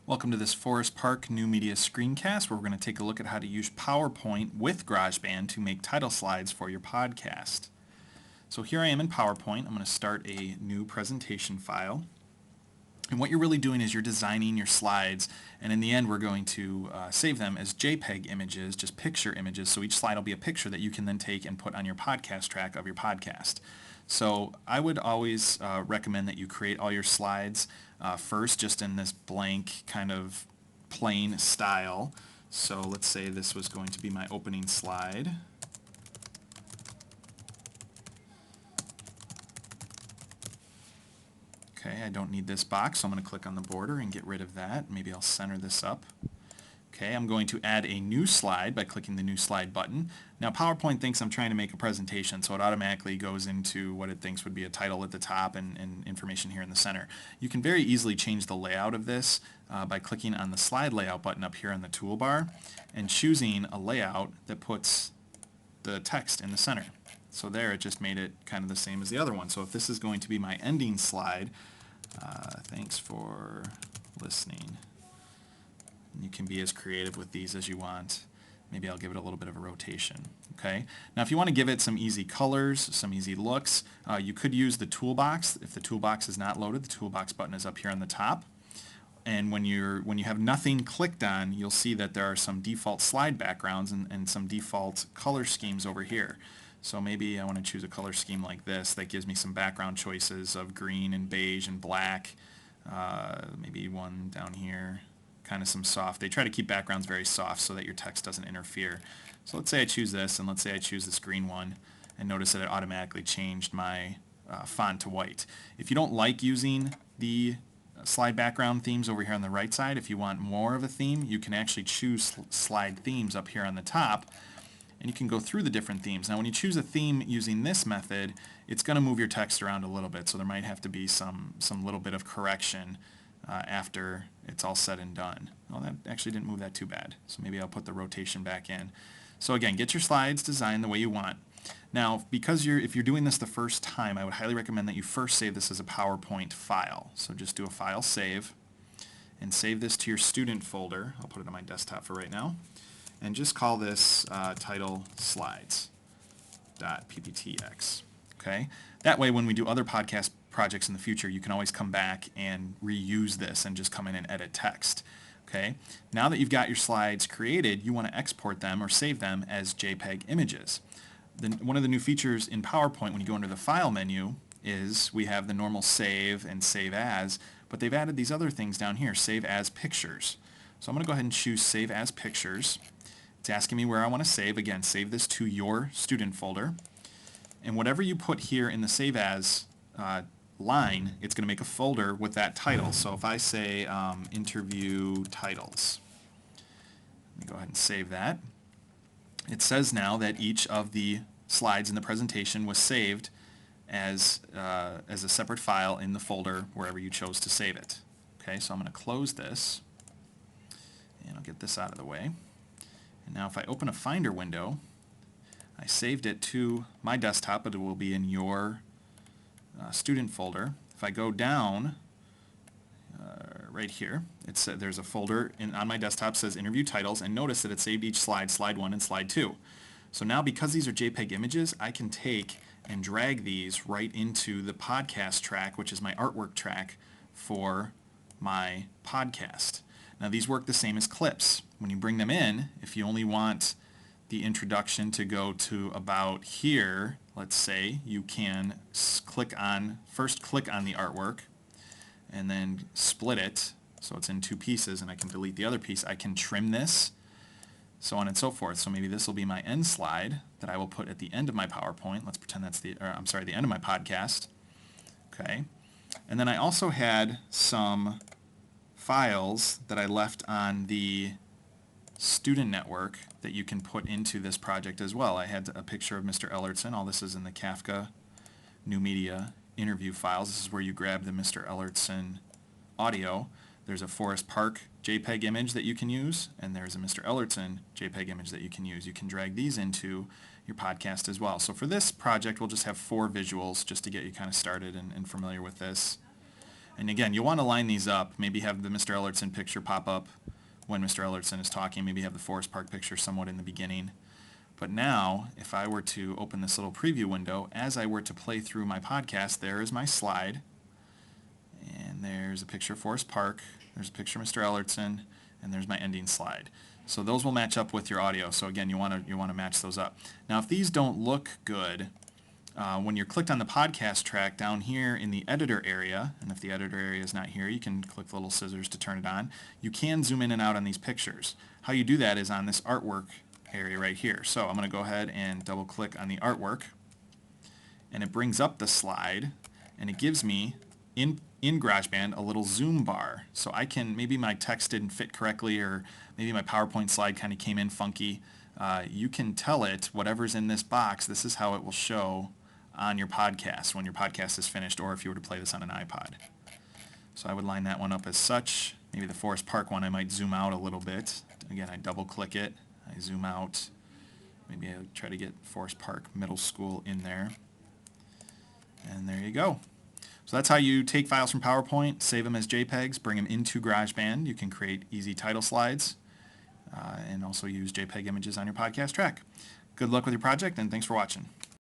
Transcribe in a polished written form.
Welcome to this Forest Park New Media screencast where we're going to take a look at how to use PowerPoint with GarageBand to make title slides for your podcast. So here I am in PowerPoint. I'm going to start a new presentation file. And what you're really doing is you're designing your slides, and in the end we're going to save them as JPEG images, just picture images, so each slide will be a picture that you can then take and put on your podcast track of your podcast. So I would always recommend that you create all your slides first just in this blank kind of plain style. So let's say this was going to be my opening slide. Okay, I don't need this box, so I'm going to click on the border and get rid of that. Maybe I'll center this up. Okay, I'm going to add a new slide by clicking the new slide button. Now PowerPoint thinks I'm trying to make a presentation, so it automatically goes into what it thinks would be a title at the top and information here in the center. You can very easily change the layout of this by clicking on the slide layout button up here on the toolbar and choosing a layout that puts the text in the center. So there, it just made it kind of the same as the other one. So if this is going to be my ending slide, thanks for listening. You can be as creative with these as you want. Maybe I'll give it a little bit of a rotation. Okay. Now if you want to give it some easy colors, some easy looks, you could use the Toolbox. If the Toolbox is not loaded, the Toolbox button is up here on the top. And when you have nothing clicked on, you'll see that there are some default slide backgrounds and some default color schemes over here. So maybe I want to choose a color scheme like this that gives me some background choices of green and beige and black. Maybe one down here. Kind of some soft. They try to keep backgrounds very soft so that your text doesn't interfere. So let's say I choose this, and let's say I choose this green one, and notice that it automatically changed my font to white. If you don't like using the slide background themes over here on the right side, if you want more of a theme, you can actually choose slide themes up here on the top, and you can go through the different themes. Now when you choose a theme using this method, it's going to move your text around a little bit, so there might have to be some little bit of correction after it's all said and done. Well, that actually didn't move that too bad, so maybe I'll put the rotation back in. So again, get your slides designed the way you want. Now, because if you're doing this the first time, I would highly recommend that you first save this as a PowerPoint file. So just do a file save, and save this to your student folder. I'll put it on my desktop for right now, and just call this TitleSlides.pptx. Okay? That way, when we do other podcast projects in the future, you can always come back and reuse this and just come in and edit text. Okay? Now that you've got your slides created, you want to export them or save them as JPEG images. One of the new features in PowerPoint when you go under the File menu is we have the normal Save and Save As, but they've added these other things down here, Save As Pictures. So I'm going to go ahead and choose Save As Pictures. It's asking me where I want to save. Again, save this to your student folder. And whatever you put here in the Save As line, it's going to make a folder with that title. So if I say interview titles, let me go ahead and save that. It says now that each of the slides in the presentation was saved as a separate file in the folder wherever you chose to save it. Okay, so I'm going to close this, and I'll get this out of the way. And now if I open a Finder window, I saved it to my desktop, but it will be in your student folder. If I go down right here, there's a folder on my desktop that says interview titles, and notice that it saved each slide, slide 1 and slide 2. So now because these are JPEG images, I can take and drag these right into the podcast track, which is my artwork track for my podcast. Now these work the same as clips. When you bring them in, if you only want the introduction to go to about here, let's say, you can first click on the artwork and then split it so it's in two pieces, and I can delete the other piece. I can trim this, so on and so forth. So maybe this will be my end slide that I will put at the end of my PowerPoint. Let's pretend that's the end of my podcast. Okay. And then I also had some files that I left on the student network that you can put into this project as well. I had a picture of Mr. Ellertson. All this is in the Kafka New Media interview files. This is where you grab the Mr. Ellertson audio. There's a Forest Park JPEG image that you can use, and there's a Mr. Ellertson JPEG image that you can use. You can drag these into your podcast as well. So for this project, we'll just have 4 visuals just to get you kind of started and familiar with this. And again, you'll want to line these up. Maybe have the Mr. Ellertson picture pop up when Mr. Ellertson is talking. Maybe have the Forest Park picture somewhat in the beginning. But now, if I were to open this little preview window, as I were to play through my podcast, there is my slide. And there's a picture of Forest Park. There's a picture of Mr. Ellertson. And there's my ending slide. So those will match up with your audio. So again, you want to match those up. Now, if these don't look good, when you're clicked on the podcast track down here in the editor area, and if the editor area is not here, you can click the little scissors to turn it on. You can zoom in and out on these pictures. How you do that is on this artwork area right here. So I'm going to go ahead and double click on the artwork, and it brings up the slide, and it gives me in GarageBand a little zoom bar. So I can, maybe my text didn't fit correctly, or maybe my PowerPoint slide kind of came in funky. You can tell it whatever's in this box, this is how it will show on your podcast when your podcast is finished, or if you were to play this on an iPod. So I would line that one up as such. Maybe the Forest Park one I might zoom out a little bit. Again, I double click it, I zoom out. Maybe I try to get Forest Park Middle School in there. And there you go. So that's how you take files from PowerPoint, save them as JPEGs, bring them into GarageBand. You can create easy title slides and also use JPEG images on your podcast track. Good luck with your project, and thanks for watching.